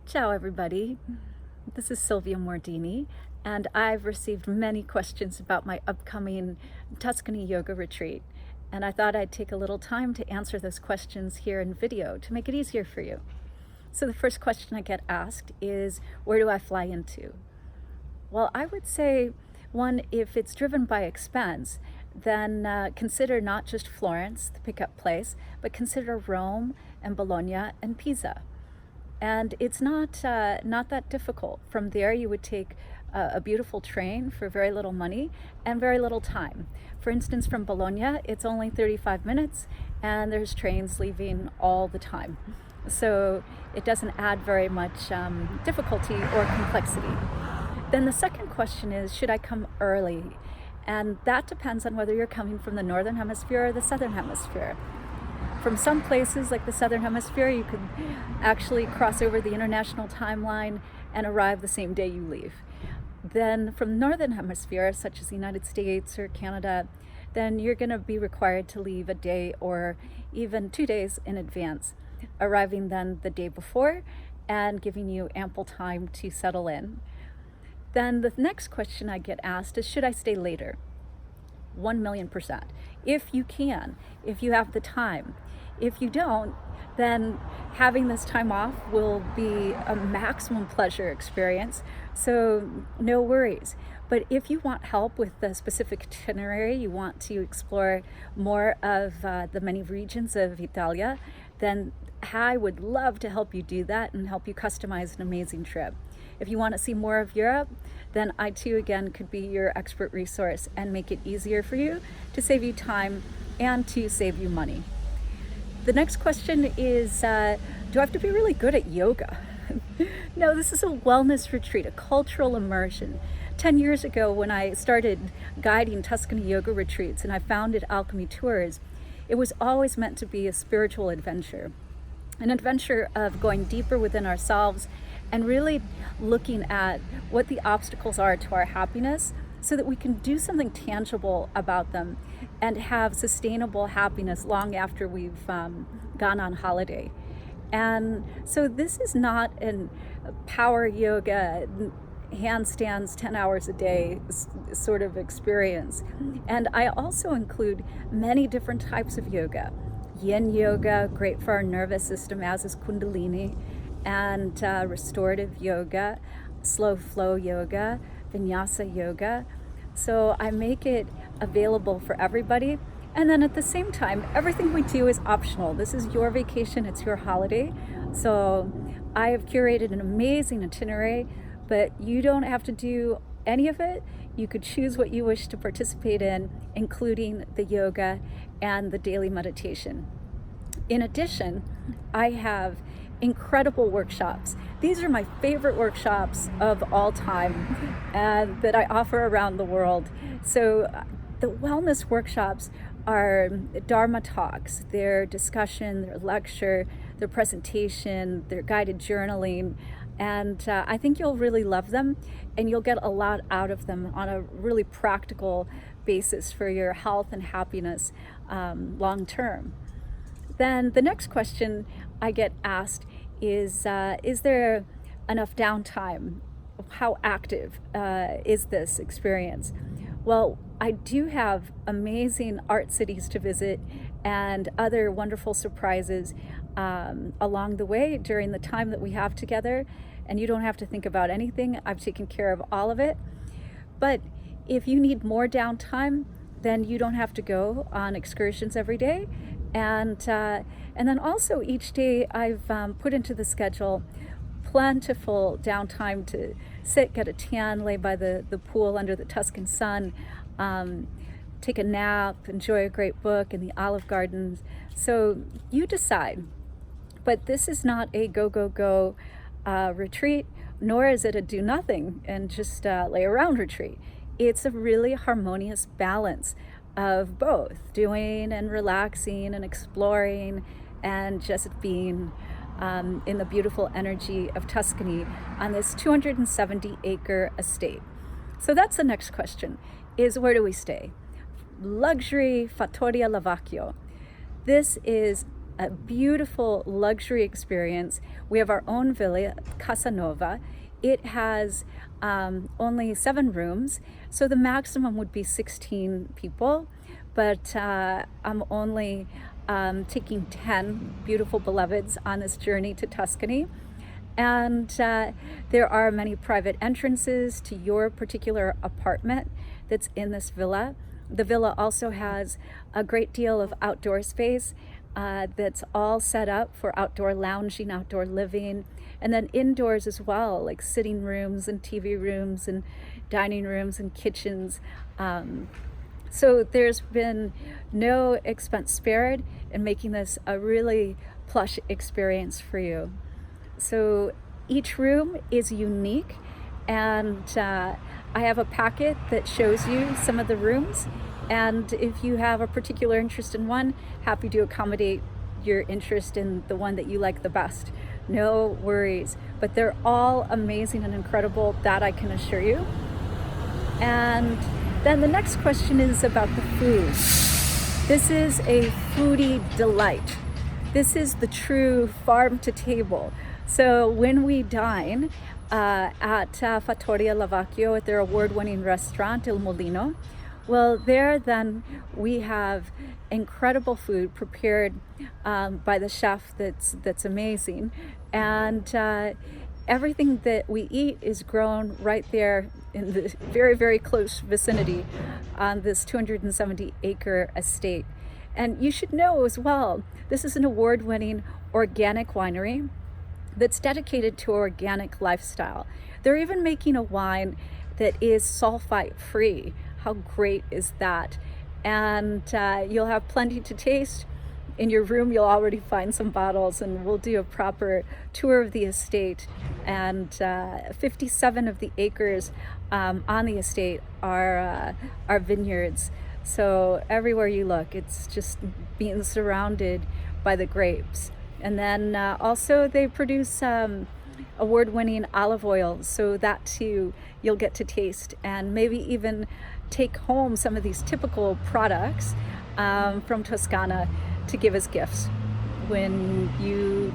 Ciao everybody, this is Sylvia Mordini, and I've received many questions about my upcoming Tuscany yoga retreat, and I thought I'd take a little time to answer those questions here in video to make it easier for you. So the first question I get asked is, where do I fly into? Well, I would say, one, if it's driven by expense, then consider not just Florence, the pickup place, but consider Rome and Bologna and Pisa. And it's not that difficult. From there, you would take a beautiful train for very little money and very little time. For instance, from Bologna, it's only 35 minutes, and there's trains leaving all the time. So it doesn't add very much difficulty or complexity. Then the second question is, should I come early? And that depends on whether you're coming from the Northern Hemisphere or the Southern Hemisphere. From some places like the Southern Hemisphere, you could actually cross over the international timeline and arrive the same day you leave. Then from the Northern Hemisphere, such as the United States or Canada, then you're going to be required to leave a day or even 2 days in advance, arriving then the day before and giving you ample time to settle in. Then the next question I get asked is, should I stay later? 1,000,000%. If you can, if you have the time. If you don't, then having this time off will be a maximum pleasure experience, so no worries. But if you want help with the specific itinerary, you want to explore more of the many regions of Italia, then I would love to help you do that and help you customize an amazing trip. If you want to see more of Europe, then I too, again, could be your expert resource and make it easier for you to save you time and to save you money. The next question is, do I have to be really good at yoga? No, this is a wellness retreat, a cultural immersion. 10 years ago, when I started guiding Tuscany yoga retreats and I founded Alchemy Tours, it was always meant to be a spiritual adventure, an adventure of going deeper within ourselves and really looking at what the obstacles are to our happiness so that we can do something tangible about them and have sustainable happiness long after we've gone on holiday. And so this is not a power yoga, handstands 10 hours a day sort of experience. And I also include many different types of yoga. Yin yoga, great for our nervous system, as is Kundalini, and restorative yoga, slow flow yoga, vinyasa yoga. So I make it available for everybody. And then at the same time, everything we do is optional. This is your vacation, it's your holiday. So I have curated an amazing itinerary, but you don't have to do any of it. You could choose what you wish to participate in, including the yoga and the daily meditation. In addition, I have incredible workshops. These are my favorite workshops of all time that I offer around the world. So the wellness workshops are Dharma talks, their discussion, their lecture, their presentation, their guided journaling. And I think you'll really love them, and you'll get a lot out of them on a really practical basis for your health and happiness long term. Then the next question I get asked is there enough downtime? How active is this experience? Well, I do have amazing art cities to visit and other wonderful surprises along the way during the time that we have together, and you don't have to think about anything. I've taken care of all of it. But if you need more downtime, then you don't have to go on excursions every day. And then also each day I've put into the schedule plentiful downtime to sit, get a tan, lay by the pool under the Tuscan sun, take a nap, enjoy a great book in the Olive Gardens. So you decide. But this is not a go retreat, nor is it a do nothing and just lay around retreat. It's a really harmonious balance of both doing and relaxing and exploring and just being in the beautiful energy of Tuscany on this 270-acre estate. So that's the next question, is where do we stay? Luxury Fattoria Lavacchio. This is a beautiful luxury experience. We have our own villa, Casa Nova. It has only 7 rooms, so the maximum would be 16 people, but I'm only taking 10 beautiful beloveds on this journey to Tuscany. And there are many private entrances to your particular apartment that's in this villa. The villa also has a great deal of outdoor space that's all set up for outdoor lounging, outdoor living, and then indoors as well, like sitting rooms and TV rooms and dining rooms and kitchens. So there's been no expense spared in making this a really plush experience for you. So each room is unique, and I have a packet that shows you some of the rooms, and if you have a particular interest in one, happy to accommodate your interest in the one that you like the best. No worries, but they're all amazing and incredible, that I can assure you. And then the next question is about the food. This is a foodie delight. This is the true farm to table. So when we dine at Fattoria Lavacchio at their award-winning restaurant, Il Molino, well, there then we have incredible food prepared by the chef that's amazing. And everything that we eat is grown right there in the very, very close vicinity on this 270-acre estate. And you should know as well, this is an award-winning organic winery that's dedicated to organic lifestyle. They're even making a wine that is sulfite-free. How great is that? And you'll have plenty to taste. In your room, you'll already find some bottles, and we'll do a proper tour of the estate. And 57 of the acres on the estate are vineyards. So everywhere you look, it's just being surrounded by the grapes. And then also they produce award-winning olive oil, so that too you'll get to taste, and maybe even take home some of these typical products from Toscana to give as gifts. When you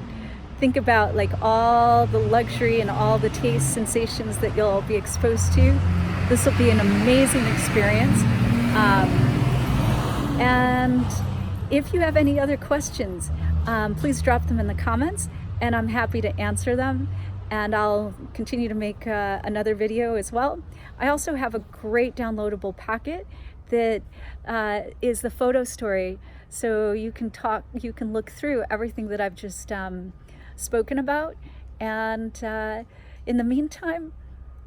think about like all the luxury and all the taste sensations that you'll be exposed to, this will be an amazing experience. And if you have any other questions, please drop them in the comments, and I'm happy to answer them. And I'll continue to make another video as well. I also have a great downloadable packet that is the photo story, so you can look through everything that I've just spoken about. And in the meantime,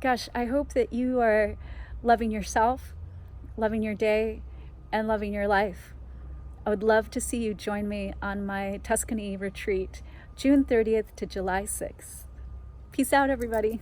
gosh, I hope that you are loving yourself, loving your day, and loving your life. I would love to see you join me on my Tuscany retreat, June 30th to July 6th. Peace out, everybody.